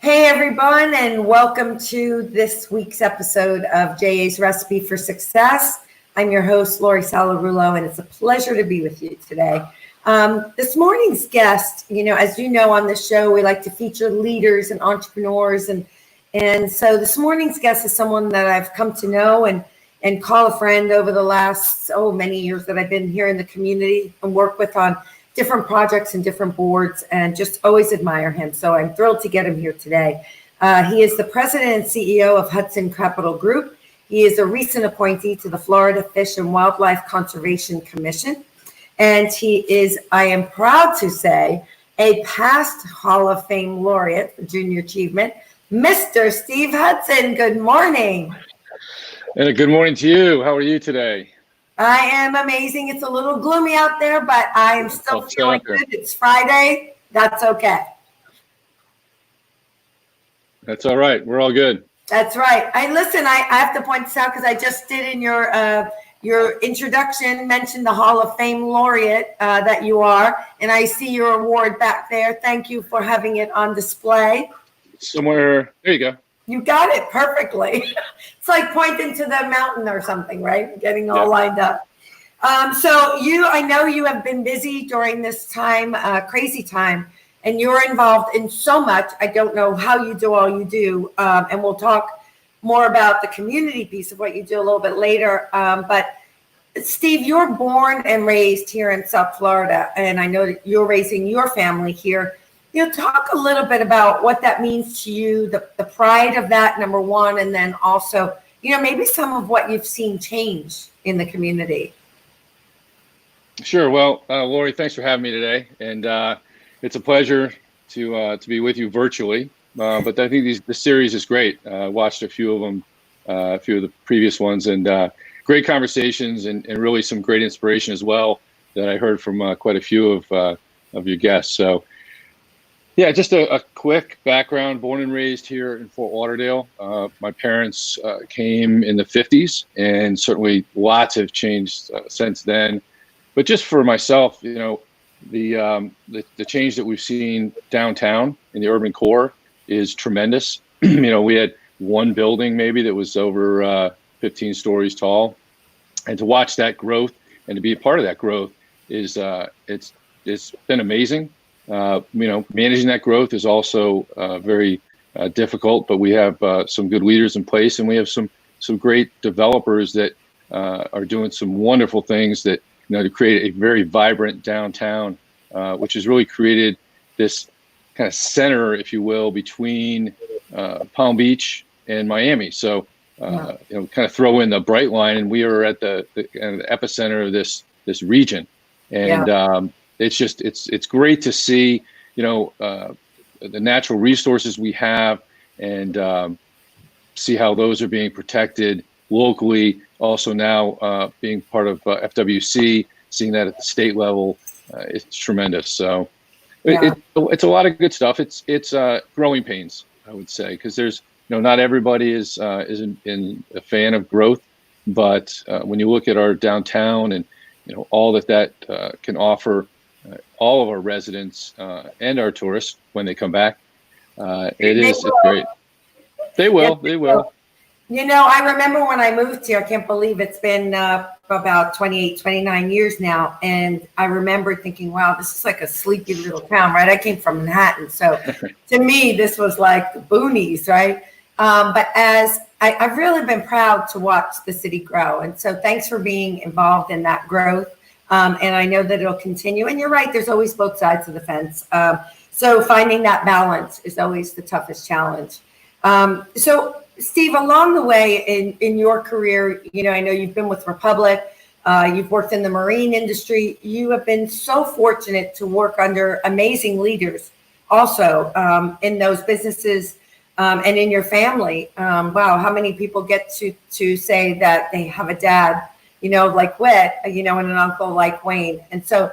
Hey everyone, and welcome to this week's episode of JA's Recipe for Success. I'm your host, Lori Salarulo, and it's a pleasure to be with you today. This morning's guest, as you know on this show, we like to feature leaders and entrepreneurs, and so this morning's guest is someone that I've come to know and call a friend over the last many years that I've been here in the community and work with on different projects and different boards, and just always admire him. So I'm thrilled to get him here today. He is the president and CEO of Hudson Capital Group. He is a recent appointee to the Florida Fish and Wildlife Conservation Commission. And he is, I am proud to say, a past Hall of Fame laureate for junior achievement, Mr. Steve Hudson. Good morning. And good morning to you. How are you today? I am amazing. It's a little gloomy out there, but I am still feeling good. It's Friday. That's okay. That's all right. We're all good. That's right. I have to point this out because I just did in your introduction mention the Hall of Fame laureate that you are, and I see your award back there. Thank you for having it on display. Somewhere. There you go. You got it perfectly. It's like pointing to the mountain or something, right? Getting all lined up. I know you have been busy during this time, crazy time, and you're involved in so much. I don't know how you do all you do, and we'll talk more about the community piece of what you do a little bit later. But Steve, you're born and raised here in South Florida, and I know that you're raising your family here. Talk a little bit about what that means to you, the pride of that, number one, and then also, maybe some of what you've seen change in the community. Sure. Well, Lori, thanks for having me today. And it's a pleasure to be with you virtually. But I think the series is great. I watched a few of them, a few of the previous ones, and great conversations and really some great inspiration as well that I heard from quite a few of your guests. So, yeah, just a quick background. Born and raised here in Fort Lauderdale. My parents came in the 50s, and certainly lots have changed since then. But just for myself, the change that we've seen downtown in the urban core is tremendous. We had one building maybe that was over 15 stories tall, and to watch that growth and to be a part of that growth is it's been amazing. Managing that growth is also very difficult, but we have some good leaders in place, and we have some great developers that are doing some wonderful things that, to create a very vibrant downtown, which has really created this kind of center, if you will, between Palm Beach and Miami. So, kind of throw in the bright line, and we are at the epicenter of this region. And it's great to see, the natural resources we have, and see how those are being protected locally. Also now being part of FWC, seeing that at the state level, it's tremendous. So it's a lot of good stuff. It's growing pains, I would say, because there's, not everybody is in a fan of growth, but when you look at our downtown and, all that can offer all of our residents and our tourists when they come back, it's great. They will. I remember when I moved here, I can't believe it's been about 28, 29 years now. And I remember thinking, wow, this is like a sleepy little town, right? I came from Manhattan. So to me, this was like the boonies, right? But as I've really been proud to watch the city grow. And so thanks for being involved in that growth. And I know that it'll continue. And you're right, there's always both sides of the fence. So finding that balance is always the toughest challenge. So Steve, along the way in your career, I know you've been with Republic, you've worked in the marine industry. You have been so fortunate to work under amazing leaders also in those businesses and in your family. Wow, how many people get to say that they have a dad, like Whit, and an uncle like Wayne. And so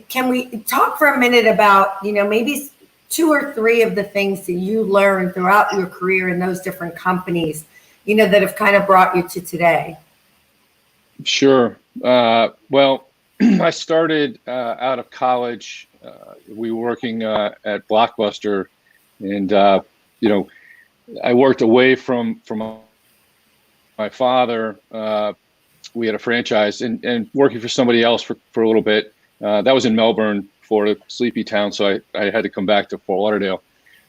can we talk for a minute about, maybe 2 or 3 of the things that you learned throughout your career in those different companies, that have kind of brought you to today? Sure. Well, I started out of college. We were working at Blockbuster, and I worked away from my father. We had a franchise and working for somebody else for a little bit. That was in Melbourne, Florida, sleepy town. So I had to come back to Fort Lauderdale.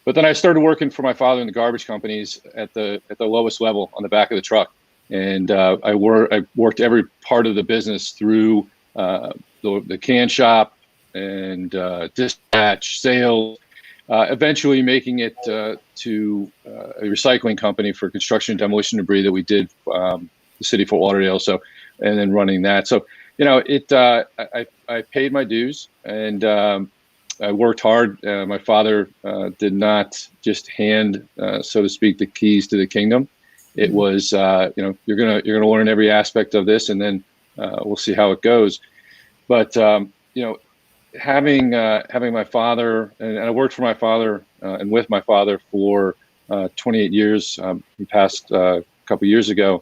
But then I started working for my father in the garbage companies at the lowest level on the back of the truck. And I worked every part of the business through the can shop and dispatch, sales, eventually making it to a recycling company for construction and demolition debris that we did the city of Fort Lauderdale. So, and then running that. So, I paid my dues and I worked hard. My father did not just hand, so to speak, the keys to the kingdom. It was, you're gonna learn every aspect of this, and then we'll see how it goes. But having my father, and I worked for my father and with my father for 28 years. He passed a couple years ago,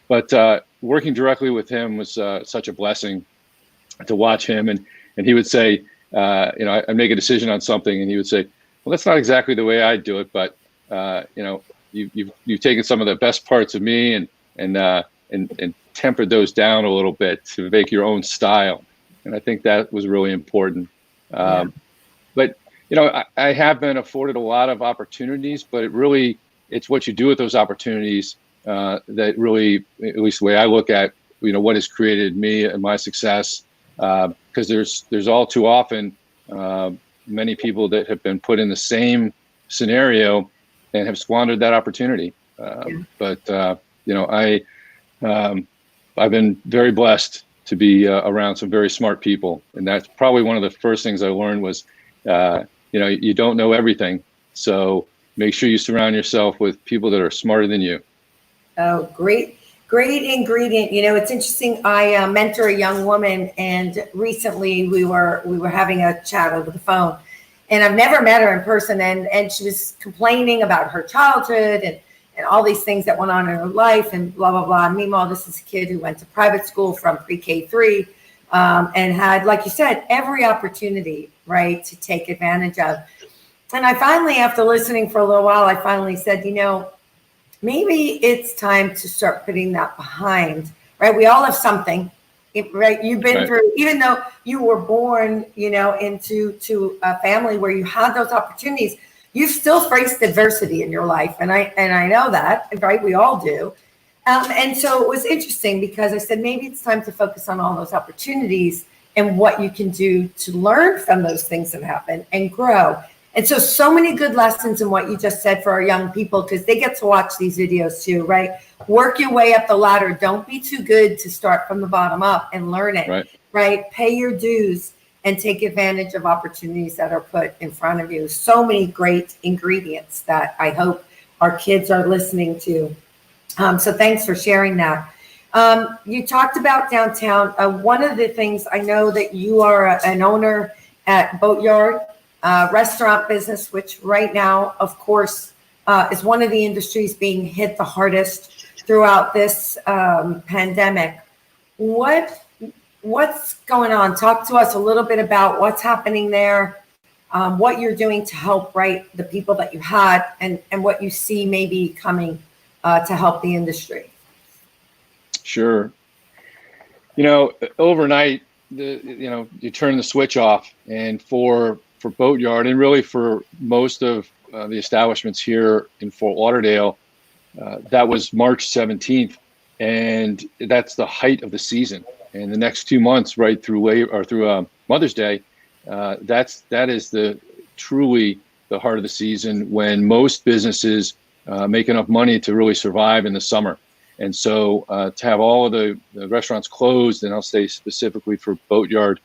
but working directly with him was such a blessing to watch him. And he would say, I'd make a decision on something, and he would say, "Well, that's not exactly the way I do it, but you've taken some of the best parts of me and tempered those down a little bit to make your own style." And I think that was really important. But I have been afforded a lot of opportunities, but it's what you do with those opportunities that really, at least the way I look at, what has created me and my success. Because there's all too often many people that have been put in the same scenario and have squandered that opportunity. But I've been very blessed to be around some very smart people, and that's probably one of the first things I learned was, you don't know everything, so make sure you surround yourself with people that are smarter than you. Oh, great ingredient. It's interesting. I mentor a young woman, and recently we were having a chat over the phone, and I've never met her in person. And she was complaining about her childhood and all these things that went on in her life and blah, blah, blah. And meanwhile, this is a kid who went to private school from pre-K 3 and had, like you said, every opportunity, right, to take advantage of. And I finally, after listening for a little while, I finally said, maybe it's time to start putting that behind, right? We all have something, right? You've been through, even though you were born, into a family where you had those opportunities, you've still faced adversity in your life. And I know that, right? We all do. And so it was interesting because I said, maybe it's time to focus on all those opportunities and what you can do to learn from those things that happen and grow. And so many good lessons in what you just said for our young people, because they get to watch these videos too, right? Work your way up the ladder. Don't be too good to start from the bottom up and learn it, right? Pay your dues and take advantage of opportunities that are put in front of you. So many great ingredients that I hope our kids are listening to. So thanks for sharing that. You talked about downtown. One of the things, I know that you are an owner at Boatyard restaurant business, which right now, of course, is one of the industries being hit the hardest throughout this pandemic. What's going on? Talk to us a little bit about what's happening there, what you're doing to help the people that you had, and what you see maybe coming to help the industry. Sure. Overnight, you turn the switch off, and for Boatyard, and really for most of the establishments here in Fort Lauderdale, that was March 17th, and that's the height of the season. And the next 2 months, right through Mother's Day, that is truly the heart of the season when most businesses make enough money to really survive in the summer. And so to have all of the restaurants closed, and I'll say specifically for Boatyard,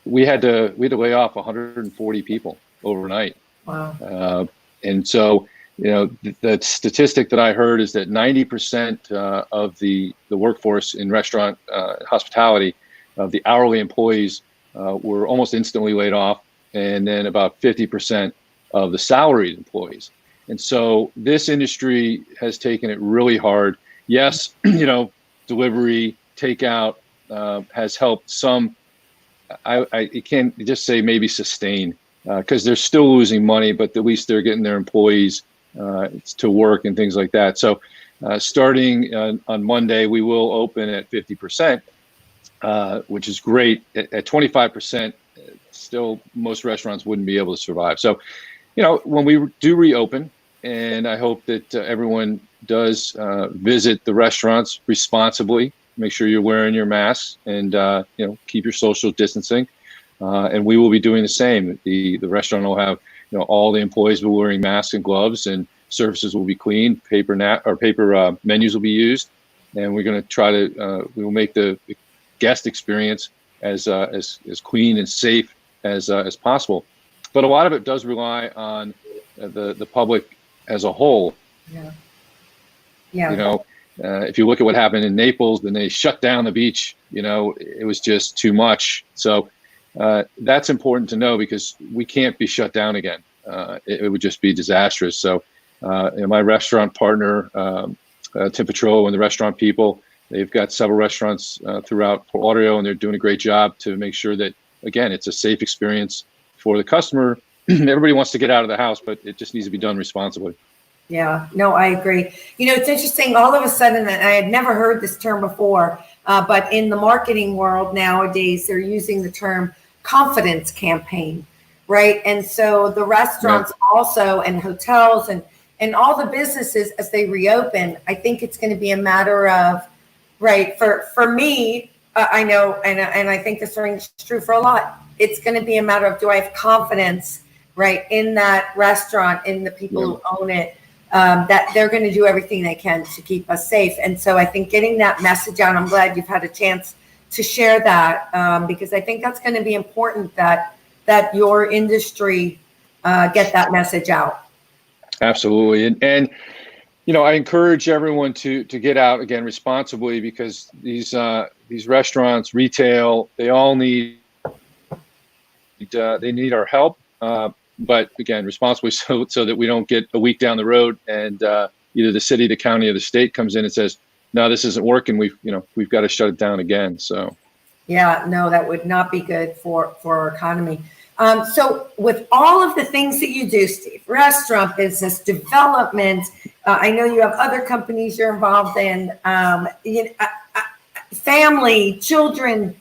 we had to lay off 140 people overnight. Wow. And so, the statistic that I heard is that 90% of the workforce in restaurant hospitality, of the hourly employees, were almost instantly laid off, and then about 50% of the salaried employees. And so this industry has taken it really hard. Yes, delivery, takeout has helped some. I can't just say maybe sustain, because they're still losing money, but at least they're getting their employees to work and things like that. So starting on Monday, we will open at 50%, which is great. At 25%, still most restaurants wouldn't be able to survive. So, when we do reopen, and I hope that everyone does visit the restaurants responsibly, make sure you're wearing your masks and, keep your social distancing. And we will be doing the same. The restaurant will have, all the employees will be wearing masks and gloves, and surfaces will be clean. Paper menus will be used, and we're going to try to we will make the guest experience as clean and safe as possible. But a lot of it does rely on the public as a whole. Yeah. Yeah. If you look at what happened in Naples, when they shut down the beach, it was just too much. So that's important to know, because we can't be shut down again. It would just be disastrous. So my restaurant partner, Tim Petrillo, and the restaurant people, they've got several restaurants throughout Port Lauderdale, and they're doing a great job to make sure that, again, it's a safe experience for the customer. Everybody wants to get out of the house, but it just needs to be done responsibly. Yeah, no, I agree. It's interesting. All of a sudden, and I had never heard this term before, but in the marketing world nowadays, they're using the term confidence campaign, right? And so the restaurants also, and hotels, and all the businesses, as they reopen, I think it's going to be a matter of, right, for me, I know, and I think this rings true for a lot. It's going to be a matter of, do I have confidence, right, in that restaurant, in the people who own it, that they're going to do everything they can to keep us safe. And so I think getting that message out, I'm glad you've had a chance to share that, because I think that's going to be important that your industry get that message out. Absolutely. And I encourage everyone to get out again responsibly, because these restaurants, retail, they all need our help. But again, responsibly, so that we don't get a week down the road and either the city, the county, or the state comes in and says, no, this isn't working. We've got to shut it down again. So, yeah, no, that would not be good for our economy. So with all of the things that you do, Steve, restaurant business, development, I know you have other companies you're involved in, family, children,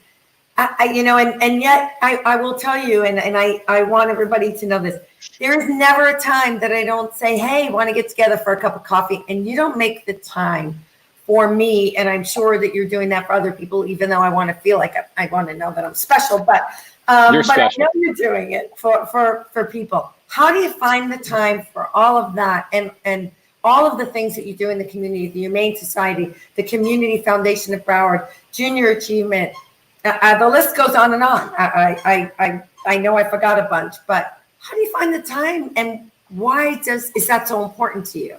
and yet I will tell you, and I want everybody to know this, there is never a time that I don't say, hey, want to get together for a cup of coffee, and you don't make the time for me. And I'm sure that you're doing that for other people, even though I want to feel like I want to know that I'm special, but I know you're doing it for people. How do you find the time for all of that and all of the things that you do in the community, the Humane Society, the Community Foundation of Broward, Junior Achievement? The list goes on and on. I know I forgot a bunch, but how do you find the time, and why is that so important to you?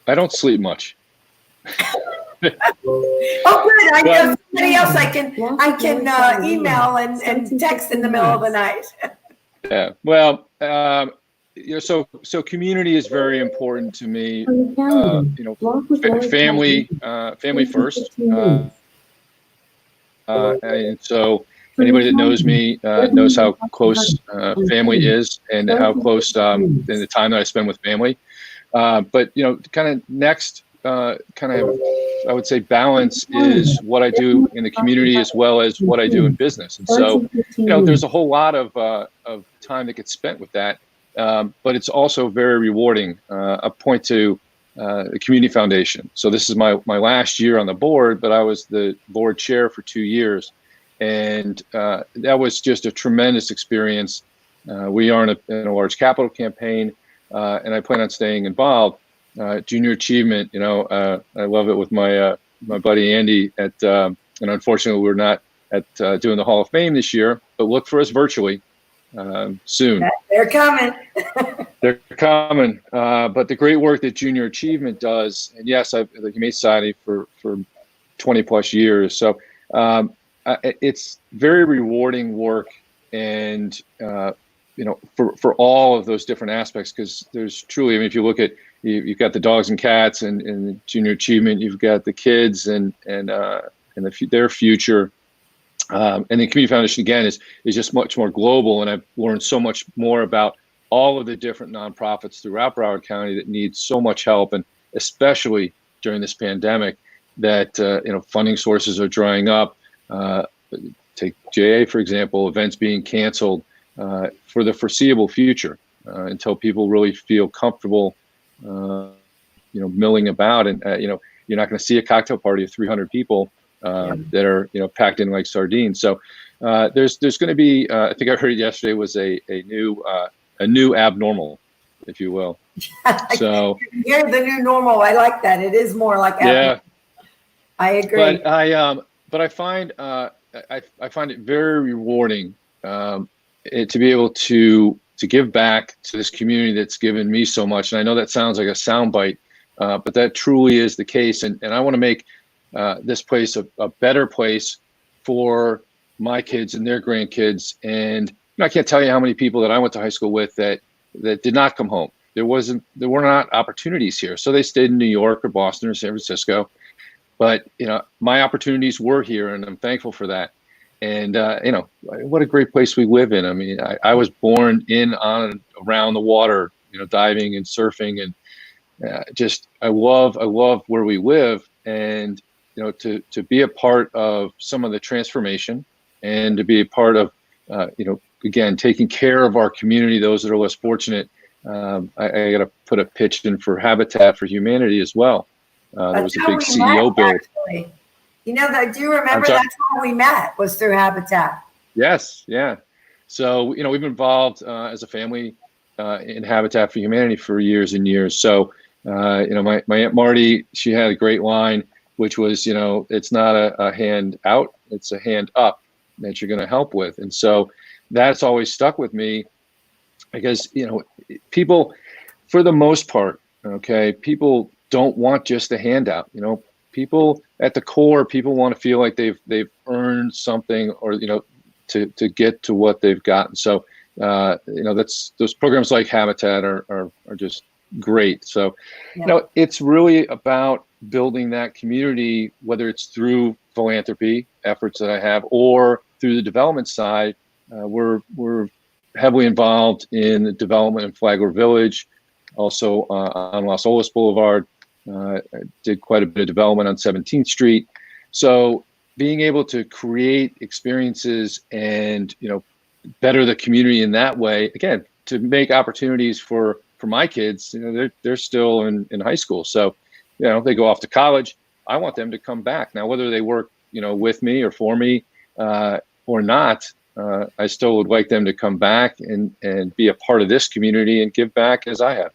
I don't sleep much. Oh, good. I know somebody else I can email and text in the middle of the night. Yeah. Well, so community is very important to me. Family first. And so anybody that knows me knows how close family is, and how close in the time that I spend with family. But kind of next, I would say balance is what I do in the community as well as what I do in business. And so there's a whole lot of time that gets spent with that, but it's also very rewarding. I point to the Community Foundation. So this is my last year on the board, but I was the board chair for 2 years, and that was just a tremendous experience. We are in a large capital campaign, and I plan on staying involved. Junior Achievement, I love it with my buddy Andy and unfortunately we're not at doing the Hall of Fame this year, but look for us virtually soon. They're coming. They're coming. But the great work that Junior Achievement does, and yes, I've the Humane Society for 20 plus years. So it's very rewarding work, and for all of those different aspects, because there's truly, if you look at, you've got the dogs and cats and Junior Achievement, you've got the kids and their future. And the Community Foundation, again, is just much more global. And I've learned so much more about all of the different nonprofits throughout Broward County that need so much help, and especially during this pandemic, that funding sources are drying up. Take JA, for example, events being canceled for the foreseeable future until people really feel comfortable, milling about. And you're not going to see a cocktail party of 300 people that are packed in like sardines. So there's going to be, I think I heard it yesterday, was a new abnormal, if you will. So you're the new normal. I like that. It is more like abnormal. Yeah, I agree. But I find I find it very rewarding to be able to give back to this community that's given me so much. And I know that sounds like a soundbite, but that truly is the case. And I want to make this place a better place for my kids and their grandkids. And I can't tell you how many people that I went to high school with that did not come home. There were not opportunities here, so they stayed in New York or Boston or San Francisco. But my opportunities were here, and I'm thankful for that. And what a great place we live in. I mean, I was born in, on, and around the water, diving and surfing, and I love where we live. And to be a part of some of the transformation, and to be a part of again, taking care of our community, those that are less fortunate. I got to put a pitch in for Habitat for Humanity as well. There was a big CEO bill. Actually. Do you remember that's how we met, was through Habitat? Yes, yeah. So, we've been involved as a family in Habitat for Humanity for years and years. So, my Aunt Marty, she had a great line, which was, it's not a hand out, it's a hand up that you're going to help with. And so that's always stuck with me because, people, for the most part, people don't want just a handout. People at the core, people want to feel like they've earned something, or to get to what they've gotten. So that's, those programs like Habitat are just great. So it's really about building that community, whether it's through philanthropy efforts that I have, or through the development side. We're heavily involved in the development in Flagler Village, also on Las Olas Boulevard. I did quite a bit of development on 17th Street. So being able to create experiences and, better the community in that way, again, to make opportunities for my kids, they're still in high school. So, they go off to college. I want them to come back. Now, whether they work, with me or for me or not, I still would like them to come back and be a part of this community and give back as I have.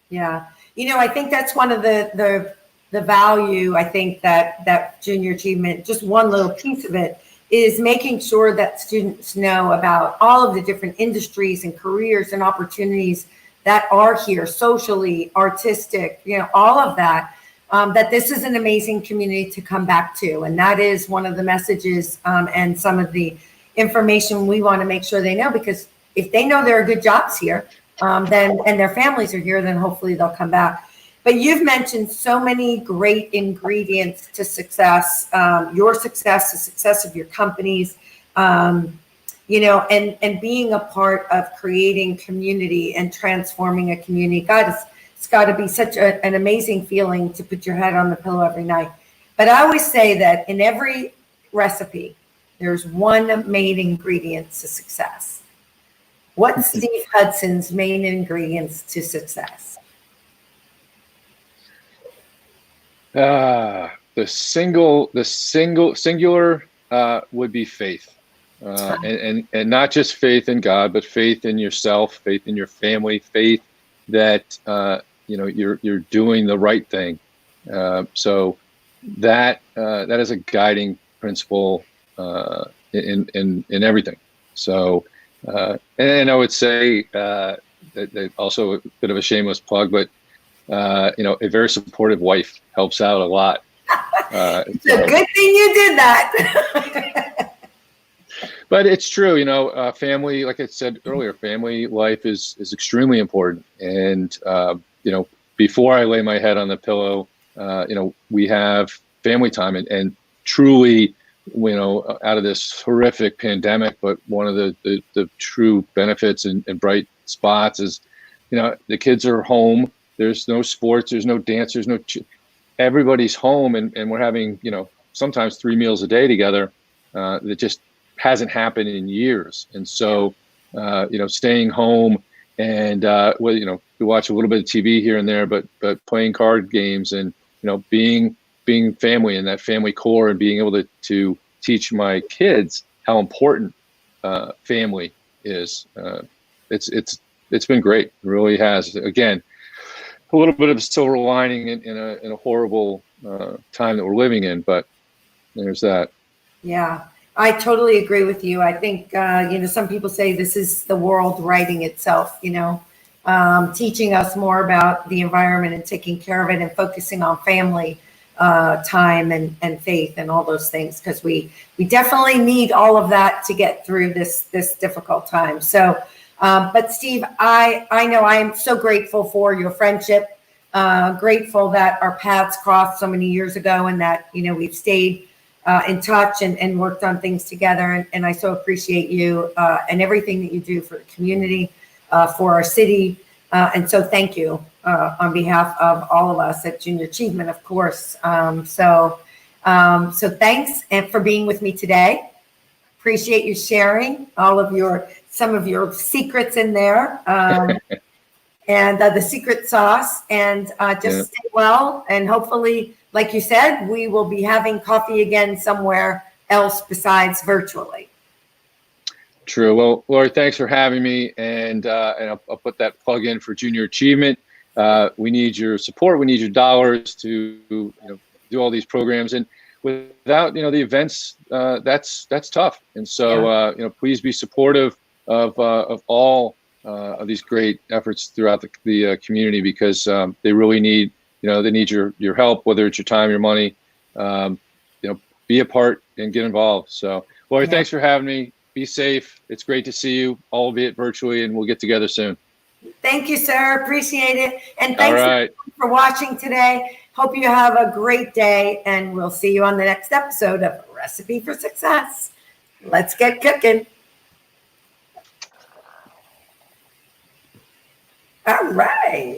Yeah. I think that's one of the value, I think that junior achievement, just one little piece of it, is making sure that students know about all of the different industries and careers and opportunities that are here, socially, artistic, all of that, that this is an amazing community to come back to. And that is one of the messages and some of the information we want to make sure they know, because if they know there are good jobs here, then, and their families are here, then hopefully they'll come back. But you've mentioned so many great ingredients to success, your success, the success of your companies, and being a part of creating community and transforming a community. God, it's got to be such an amazing feeling to put your head on the pillow every night. But I always say that in every recipe, there's one main ingredient to success. What's Steve Hudson's main ingredients to success? The singular would be faith, and not just faith in God, but faith in yourself, faith in your family, faith that you're doing the right thing. So that is a guiding principle in everything. So. And I would say that also a bit of a shameless plug, but a very supportive wife helps out a lot. It's a good thing you did that. But it's true, family, like I said earlier, family life is extremely important. And before I lay my head on the pillow, we have family time, and truly out of this horrific pandemic. But one of the true benefits and bright spots is, the kids are home. There's no sports, there's no dance, everybody's home, and we're having, sometimes 3 meals a day together. That just hasn't happened in years. And so, staying home and, we watch a little bit of TV here and there, but playing card games and, being family and that family core, and being able to teach my kids how important family is. It's been great. It really has. Again, a little bit of a silver lining in a horrible time that we're living in, but there's that. Yeah, I totally agree with you. I think, some people say this is the world righting itself, teaching us more about the environment and taking care of it and focusing on family time and faith and all those things, because we definitely need all of that to get through this difficult time. So, but Steve, I know I am so grateful for your friendship, grateful that our paths crossed so many years ago, and that, we've stayed in touch and worked on things together. And I so appreciate you and everything that you do for the community, for our city. And so thank you on behalf of all of us at Junior Achievement, of course. So thanks and for being with me today. Appreciate you sharing some of your secrets in there, and the secret sauce, and just stay well. And hopefully, like you said, we will be having coffee again somewhere else besides virtually. True. Well, Lori, thanks for having me. And I'll put that plug in for Junior Achievement. We need your support. We need your dollars to do all these programs. And without the events, that's tough. And so please be supportive of all of these great efforts throughout the community, because they really need they need your help, whether it's your time, your money. Be a part and get involved. So, Lori, thanks for having me. Be safe. It's great to see you, albeit virtually, and we'll get together soon. Thank you, sir. Appreciate it. And thanks for watching today. Hope you have a great day, and we'll see you on the next episode of Recipe for Success. Let's get cooking. All right.